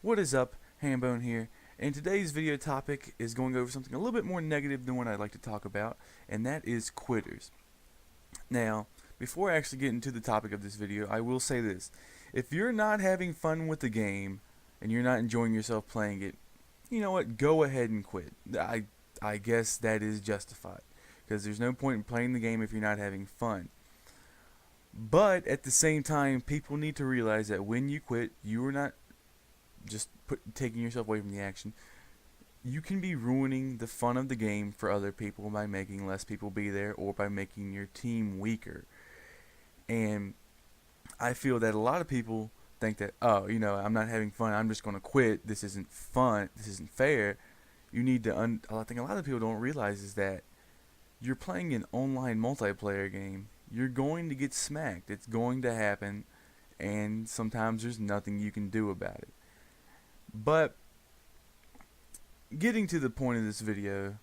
What is up? Hambone here, and today's video topic is going over something a little bit more negative than what I'd like to talk about, and that is quitters. Now, before I actually get into the topic of this video, I will say this. If you're not having fun with the game, and you're not enjoying yourself playing it, you know what? Go ahead and quit. I guess that is justified, because there's no point in playing the game if you're not having fun. But at the same time, people need to realize that when you quit, you are not just taking yourself away from the action. You can be ruining the fun of the game for other people by making less people be there or by making your team weaker. And I feel that a lot of people think that, oh, I'm not having fun, I'm just going to quit, this isn't fun, this isn't fair. You need to, I think a lot of people don't realize is that you're playing an online multiplayer game. You're going to get smacked. It's going to happen, and sometimes there's nothing you can do about it. But getting to the point of this video,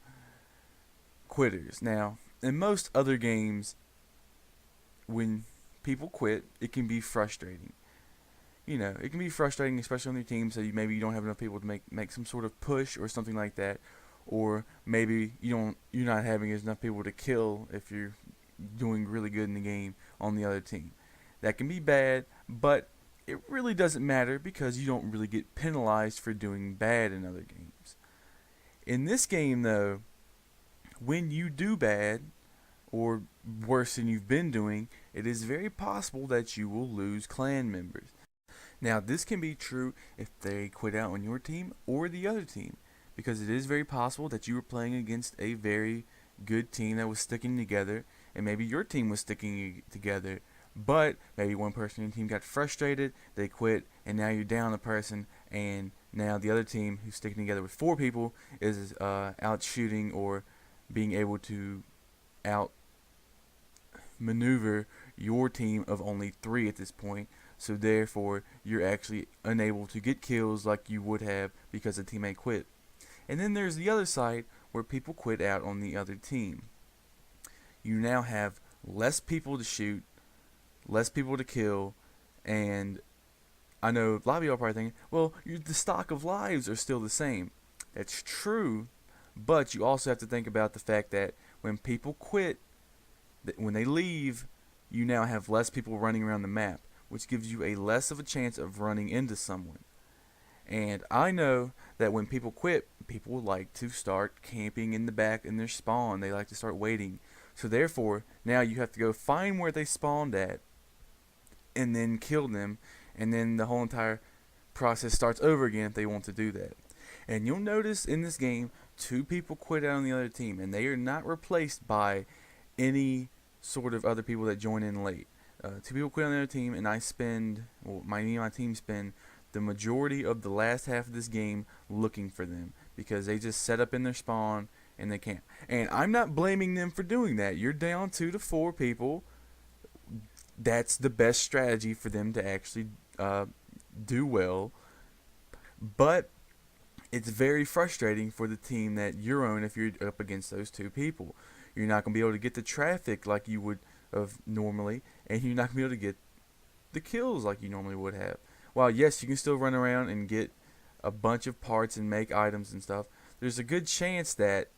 quitters. Now, in most other games, when people quit, it can be frustrating. It can be frustrating, especially on your team, so maybe you don't have enough people to make some sort of push or something like that, or maybe you're not having enough people to kill if you're doing really good in the game on the other team. That can be bad, but it really doesn't matter because you don't really get penalized for doing bad in other games. In this game, though, when you do bad, or worse than you've been doing, it is very possible that you will lose clan members. Now, this can be true if they quit out on your team or the other team, because it is very possible that you were playing against a very good team that was sticking together, and maybe your team was sticking together, but maybe one person in your team got frustrated, they quit, and now you're down a person, and now the other team who's sticking together with 4 people is out shooting or being able to out maneuver your team of only 3 at this point. So therefore, you're actually unable to get kills like you would have because the teammate quit. And then there's the other side where people quit out on the other team. You now have less people to shoot, less people to kill, and I know a lot of people are probably thinking, well, the stock of lives are still the same. That's true, but you also have to think about the fact that when people quit, when they leave, you now have less people running around the map, which gives you a less of a chance of running into someone. And I know that when people quit, people like to start camping in the back in their spawn. They like to start waiting. So therefore, now you have to go find where they spawned at and then kill them, and then the whole entire process starts over again if they want to do that. And you'll notice in this game, 2 people quit out on the other team, and they are not replaced by any sort of other people that join in late. 2 people quit on the other team, and me and my team spend the majority of the last half of this game looking for them because they just set up in their spawn and they can't. And I'm not blaming them for doing that. You're down 2 to 4 people. That's the best strategy for them to actually do well. But it's very frustrating for the team that you're on if you're up against those 2 people. You're not going to be able to get the traffic like you would have normally, and you're not going to be able to get the kills like you normally would have. While yes, you can still run around and get a bunch of parts and make items and stuff, there's a good chance that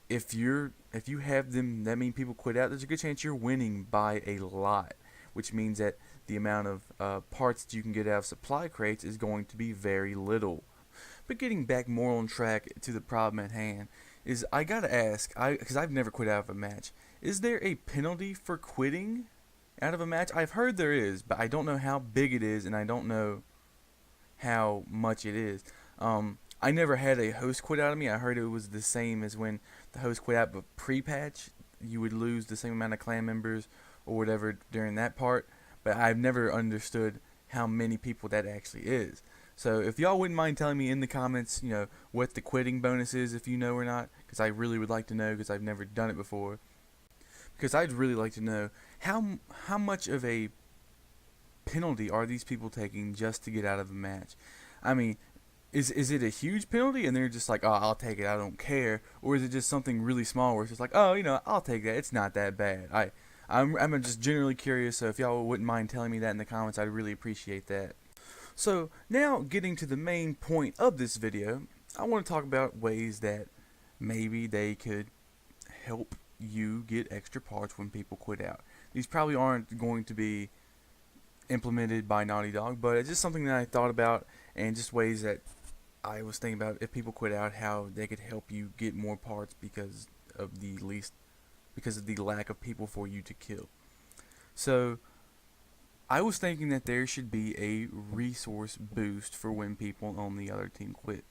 if you have them, that means people quit out, there's a good chance you're winning by a lot, which means that the amount of parts that you can get out of supply crates is going to be very little. But getting back more on track to the problem at hand, is I gotta ask, because I've never quit out of a match, is there a penalty for quitting out of a match? I've heard there is, but I don't know how big it is, and I don't know how much it is. I never had a host quit out of me. I heard it was the same as when the host quit out, but pre-patch, you would lose the same amount of clan members or whatever during that part, but I've never understood how many people that actually is. So if y'all wouldn't mind telling me in the comments, what the quitting bonus is, if you know or not, because I really would like to know, because I've never done it before. Because I'd really like to know how much of a penalty are these people taking just to get out of a match. I mean, is it a huge penalty and they're just like, oh, I'll take it, I don't care, or is it just something really small where it's just like, oh, I'll take that, it's not that bad. I'm just generally curious, so if y'all wouldn't mind telling me that in the comments, I'd really appreciate that. So now getting to the main point of this video, I want to talk about ways that maybe they could help you get extra parts when people quit out. These probably aren't going to be implemented by Naughty Dog, but it's just something that I thought about, and just ways that I was thinking about if people quit out, how they could help you get more parts because of the lack of people for you to kill. So I was thinking that there should be a resource boost for when people on the other team quit.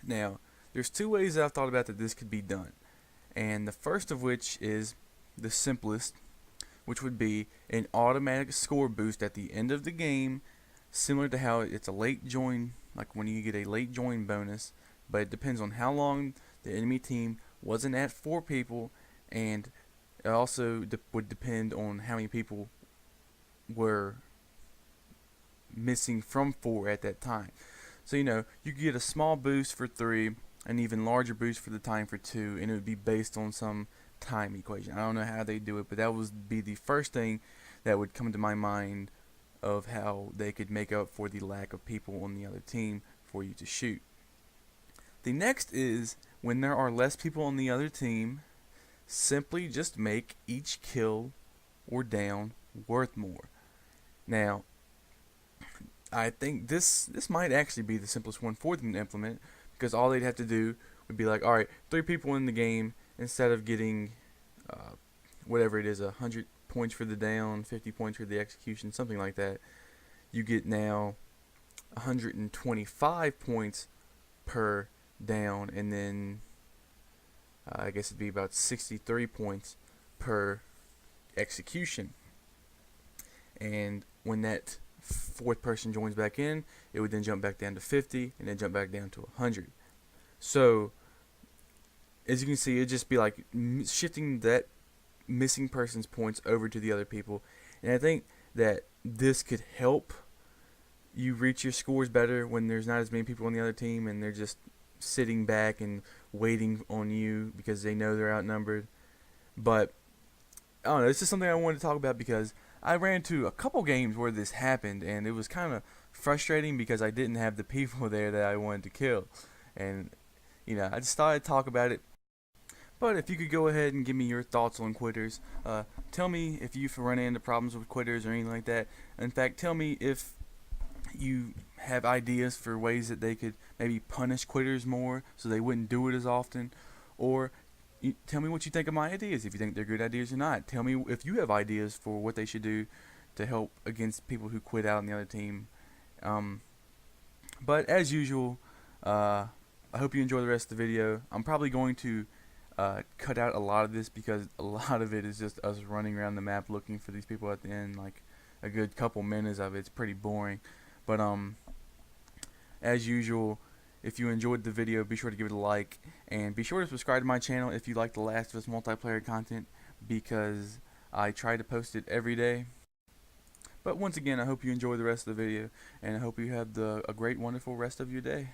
Now, there's two ways that I've thought about that this could be done. And the first of which is the simplest, which would be an automatic score boost at the end of the game, similar to how it's a late join, like when you get a late join bonus, but it depends on how long the enemy team wasn't at 4 people, and it also would depend on how many people were missing from 4 at that time. So you could get a small boost for 3, an even larger boost for the time for 2, and it would be based on some time equation. I don't know how they do it, but that would be the first thing that would come to my mind of how they could make up for the lack of people on the other team for you to shoot. The next is when there are less people on the other team, simply just make each kill or down worth more. Now, I think this might actually be the simplest one for them to implement, because all they'd have to do would be like, alright, 3 people in the game, instead of getting whatever it is, 100 points for the down, 50 points for the execution, something like that, you get now 125 points per down, and then I guess it'd be about 63 points per execution. And when that 4th person joins back in, it would then jump back down to 50, and then jump back down to 100. So as you can see, it'd just be like shifting that missing person's points over to the other people, and I think that this could help you reach your scores better when there's not as many people on the other team and they're just sitting back and waiting on you because they know they're outnumbered. But I don't know, this is something I wanted to talk about because I ran into a couple games where this happened, and it was kind of frustrating because I didn't have the people there that I wanted to kill. And I just thought I'd talk about it. But if you could go ahead and give me your thoughts on quitters. Tell me if you've run into problems with quitters or anything like that. In fact, tell me if you have ideas for ways that they could maybe punish quitters more so they wouldn't do it as often. Or tell me what you think of my ideas, if you think they're good ideas or not. Tell me if you have ideas for what they should do to help against people who quit out on the other team. But as usual, I hope you enjoy the rest of the video. I'm probably going to cut out a lot of this because a lot of it is just us running around the map looking for these people at the end. Like a good couple minutes of it's pretty boring. But as usual, if you enjoyed the video, be sure to give it a like, and be sure to subscribe to my channel if you like The Last of Us multiplayer content, because I try to post it every day. But once again, I hope you enjoy the rest of the video, and I hope you have a great, wonderful rest of your day.